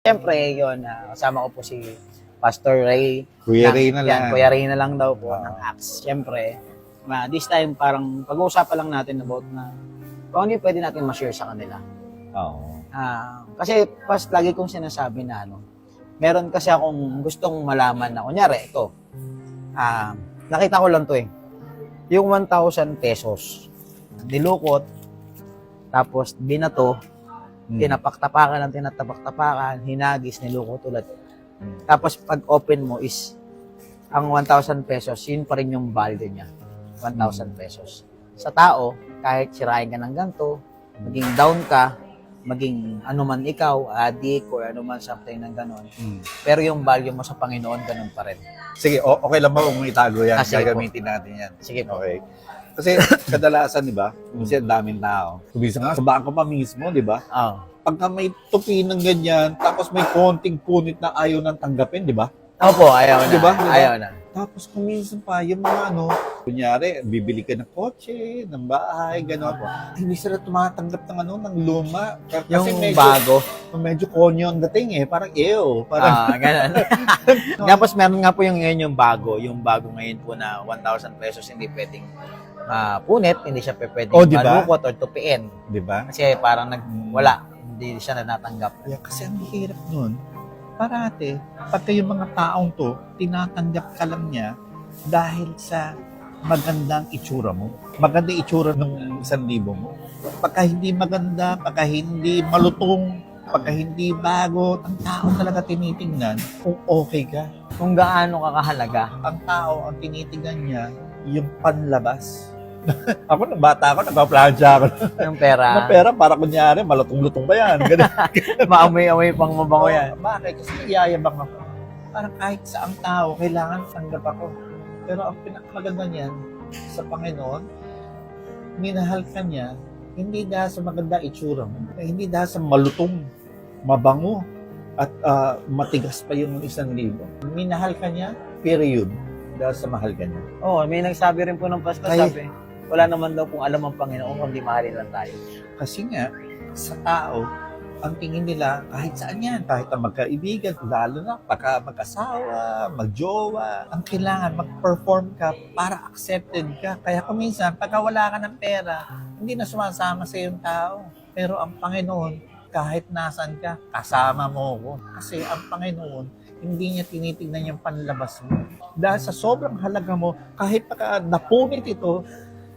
Siyempre, yun, kasama ko po si Pastor Ray. Kuya Ray na lang. Kuya Ray na lang daw po ng Acts. Siyempre, this time parang pag-uusapan lang natin about na kung ano yung pwede natin ma-share sa kanila. Oo. Kasi lagi kong sinasabi na meron kasi akong gustong malaman na, kunyari, ito, nakita ko lang to yung 1,000 pesos, nilukot, tapos binato, tinapak-tapakan, hinagis, nilukot ulit. Tapos pag open mo is, ang 1,000 pesos, yun pa rin yung value niya, 1,000 pesos. Sa tao, kahit sirain ka ng ganito, maging down ka, maging ano man ikaw, addict or ano man something ng ganon. Pero yung value mo sa Panginoon, ganon pa rin. Sige, okay lang ba kung itago yan? Sige Gagamitin natin yan. Sige po. Okay. Kasi kadalasan, di ba? Kasi ang daming tao. Kumisa nga, sa bangko pa mismo, di ba? Pagka may tupi ng ganyan, tapos may konting punit na ayaw nang tanggapin, di ba? Opo, ayaw na. Diba? Ayaw na. Tapos kuminsan pa, yung mga kunyari, bibili ka ng kotse, ng bahay, gano'n. Hindi sila tumatanggap ng luma. Kasi Yung medyo, bago. medyo konyo ang dating Parang ew. Parang, Ganun. Tapos meron nga po yung bago. Yung bago ngayon po na 1,000 pesos hindi pwedeng punit, hindi siya pwedeng diba? malukot or tupiin. di ba? Kasi parang wala. Hindi siya na natanggap. Yeah, kasi ang hirap nun. Parate, pagka yung mga taong to, tinatanggap ka lang niya dahil sa magandang itsura mo. Maganda itsura ng 1,000 mo. Pagka hindi maganda, pagka hindi malutong, pagka hindi bago, ang tao talaga tinitingnan kung okay ka. Kung gaano ka kahalaga. Ang tao, ang tinitingnan niya, yung panlabas. Ako, nung bata ako, nagpa-plancha ako. Yung pera. Ng pera, para kunyari, malutong-lutong ba yan? Ganun. Maamoy-amoy pang mabango yan. Bakit? Kasi iyayabang ako. Parang kahit saang tao, kailangan tanggap ako. Pero ang pinakamaganda niyan, sa Panginoon, minahal ka niya, hindi dahil sa maganda itsura mo, hindi dahil sa malutong, mabango, at matigas pa yung 1,000. Minahal ka niya, period. Dahil sa mahal ka niya. Oo, may nagsabi rin po ng pastor, sabi, wala naman daw kung alam ang Panginoon kung di mahalin lang tayo. Kasi nga, sa tao, ang tingin nila, kahit saan yan, kahit ang magkaibigan, lalo na pagka mag-asawa, mag-jowa, ang kailangan mag-perform ka para accepted ka. Kaya kung minsan, pagka wala ka ng pera, hindi na sumasama sa yung tao. Pero ang Panginoon, kahit nasan ka, kasama mo ko. Kasi ang Panginoon, hindi niya tinitignan yung panlabas mo. Dahil sa sobrang halaga mo, kahit pagka napunit ito,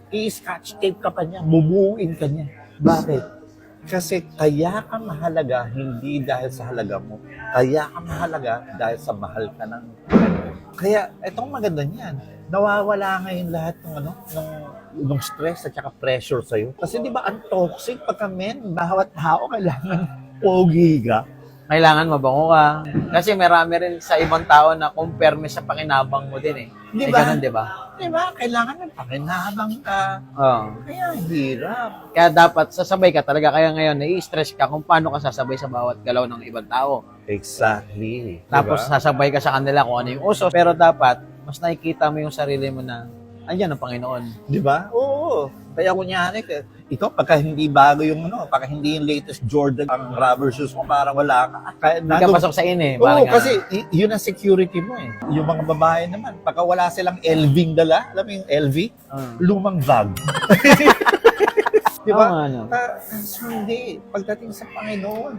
i-scotch tape ka pa niya, bumuuin ka niya. Bakit? Kasi kaya ka mahalaga, hindi dahil sa halaga mo. Kaya ka mahalaga dahil sa mahal ka ng Kaya, itong maganda niyan. Nawawala ngayon lahat ng stress at saka pressure sa'yo. Kasi di ba, ang toxic pagka bawat tao kailangan pogi ka. Kailangan mabango ka. Kasi marami rin sa ibang tao na compare mo sa pakinabang mo din Di Eh, ba? ganun, di ba? Di ba? Kailangan ng pakinabang ka. Oo. Kaya hirap. Kaya dapat sasabay ka talaga. Kaya ngayon, nai-stress ka kung paano ka sasabay sa bawat galaw ng ibang tao. Exactly. Tapos sasabay ka sa kanila kung ano yung uso. Pero dapat, mas nakikita mo yung sarili mo na andyan ang Panginoon. Di ba? Oo. Kaya kunyari, ikaw, pagka hindi bago yung pagka hindi yung latest Jordan, ang rubber shoes mo, parang wala ka. Kaya, Hindi ka pasok sa Oo, kasi yun ang security mo Yung mga babae naman, pagka wala silang LV dala, alam mo yung LV? Lumang bag. Di ba? So, hindi. Pagdating sa Panginoon.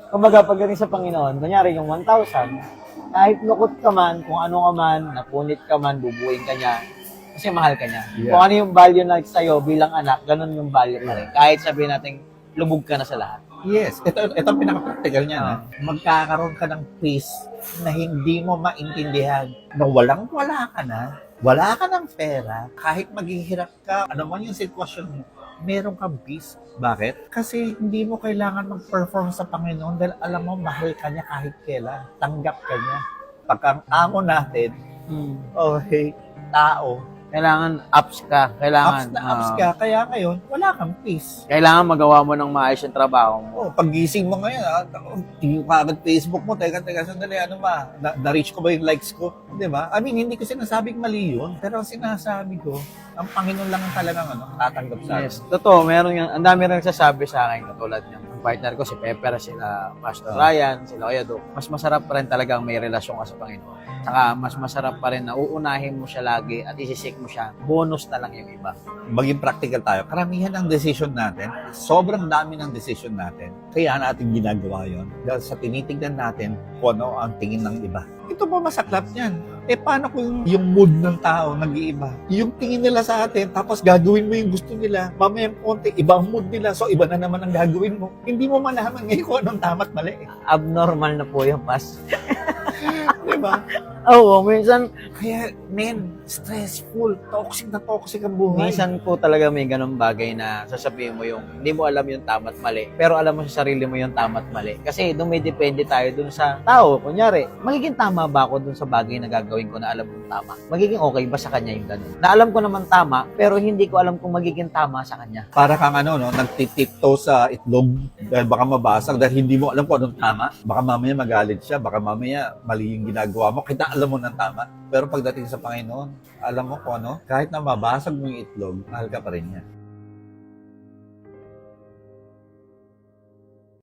Kumbaga, pagdating sa Panginoon, kunyari yung 1,000, kahit lukot ka man, kung ano ka man, napunit ka man, bubuin ka niya, kasi mahal ka niya. Yeah. Kung ano yung value na sa'yo bilang anak, ganun yung value pa rin. Kahit sabihin natin, lubog ka na sa lahat. Yes. Ito ang pinaka-practical niya. Magkakaroon ka ng peace na hindi mo maintindihan. Na walang-wala ka na, wala ka ng pera, kahit maghihirap ka, ano man yung sitwasyon mo, meron kang peace. Bakit? Kasi hindi mo kailangan mag-perform sa Panginoon dahil alam mo, mahal ka niya kahit kailan. Tanggap ka niya. Pagka ang amo natin, okay, tao, Kailangan ups ka. Kailangan ups ka. Kaya ngayon, wala kang peace. Kailangan magawa mo ng maayos yung trabaho mo. Pag-gising mo ngayon, tingin ka agad Facebook mo, teka, sandali, na-reach ko ba yung likes ko? Di ba? I mean, hindi ko sinasabing mali yun. Pero sinasabi ko, ang Panginoon lang ang talagang tatanggap sa akin. Yes, totoo. Meron yan. Ang dami rin nagsasabi sa akin katulad niya. ang partner ko, si Pepper, sila Pastor Ryan, sila Kuya Doc, mas masarap pa rin talagang may relasyon ka sa Panginoon. Saka mas masarap pa rin na uunahin mo siya lagi at isisik mo siya. Bonus na lang yung iba. Maging practical tayo. Karamihan ng decision natin, sobrang dami ng decision natin, kaya natin ginagawa yon dahil sa tinitignan natin kung ano ang tingin ng iba. Ito pa masaklap niyan. Paano kung yung mood ng tao nag-iiba? Yung tingin nila sa atin, tapos gagawin mo yung gusto nila, mamayang konti, iba ang mood nila, so iba na naman ang gagawin mo. Hindi mo malaman ngayon kung anong tama't mali. Abnormal na po yung pas. Diba? Oo, minsan, Kaya, stressful, toxic ang buhay. minsan po talaga may ganong bagay na sasabihin mo yung hindi mo alam yung tama't mali, pero alam mo sa sarili mo yung tama't mali. Kasi dumidepende tayo dun sa tao. Kunyari, magiging tama ba ako dun sa bagay na gagawin ko na alam kong tama? Magiging okay ba sa kanya yung ganun? Na alam ko naman tama, pero hindi ko alam kung magiging tama sa kanya. Para kang nagtitiptoe sa itlog dahil baka mabasag dahil hindi mo alam kung anong tama. Baka mamaya magalit siya, baka mamaya mali yung ginagawa mo, kita alam mo ng tama. Pero pagdating sa Panginoon, alam mo kung ano, kahit na mabasag mo yung itlog, mahal ka pa rin niya.